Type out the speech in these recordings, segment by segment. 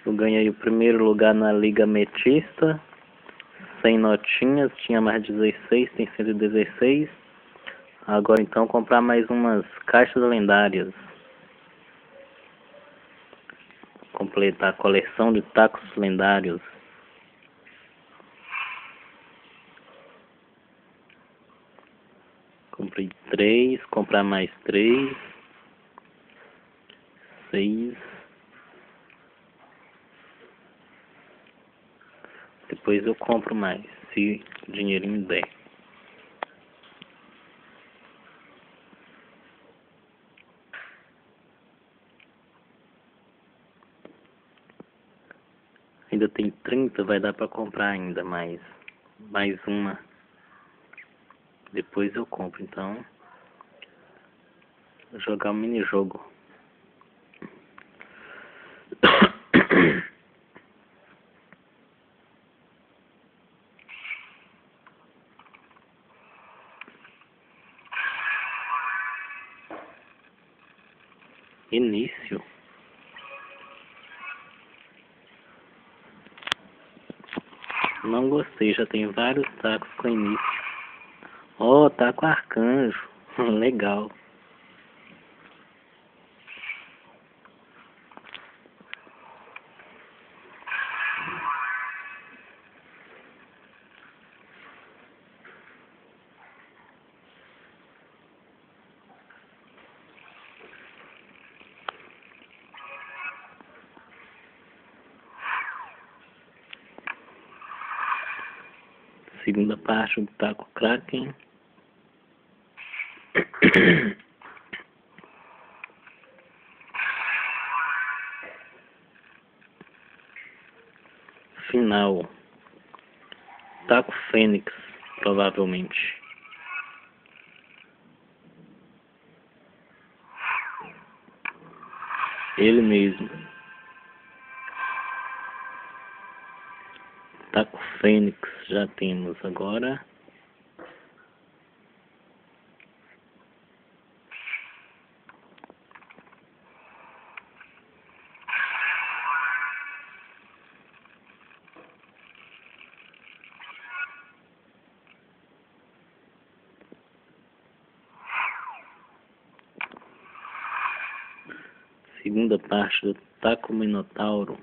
Eu ganhei o primeiro lugar na Liga Ametista, 100 notinhas, tinha mais 16, tem 116. Agora então comprar mais umas caixas lendárias. Completar a coleção de tacos lendários. Comprei 3, comprar mais 3, 6. Depois eu compro mais, se o dinheirinho der. Ainda tem 30, vai dar pra comprar ainda mais uma. Depois eu compro, então. Vou jogar um mini-jogo. Início. Não gostei, já tem vários tacos com início. Ó, taco arcanjo. Legal. Segunda parte do taco Kraken. Final. Taco Fênix, provavelmente. Ele mesmo. Taco Fênix já temos agora. Segunda parte do taco Minotauro.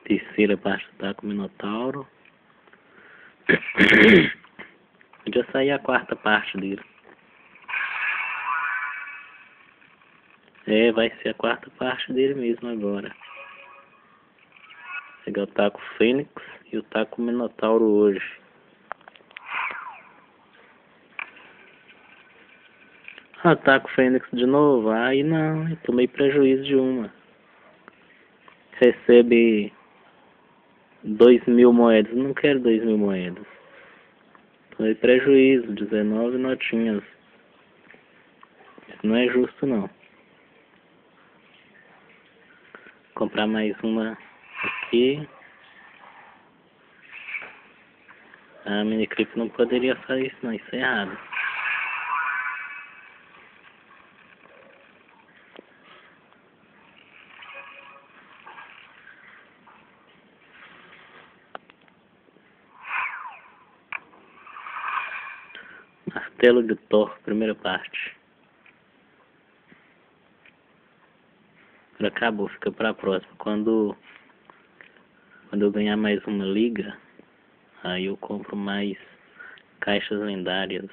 Terceira parte do taco Minotauro. Podia sair a quarta parte dele. É, vai ser a quarta parte dele mesmo agora. Pegar o taco Fênix e o taco Minotauro hoje. Ah, taco Fênix de novo? Aí não, eu tomei prejuízo de uma. Recebe 2.000 moedas. Não quero 2.000 moedas. Tomei prejuízo, 19 notinhas. Isso não é justo não. Comprar mais uma aqui. A miniclip não poderia fazer isso não, isso é errado. Martelo de Thor, primeira parte. Acabou, fica pra próxima. Quando eu ganhar mais uma liga, aí eu compro mais caixas lendárias.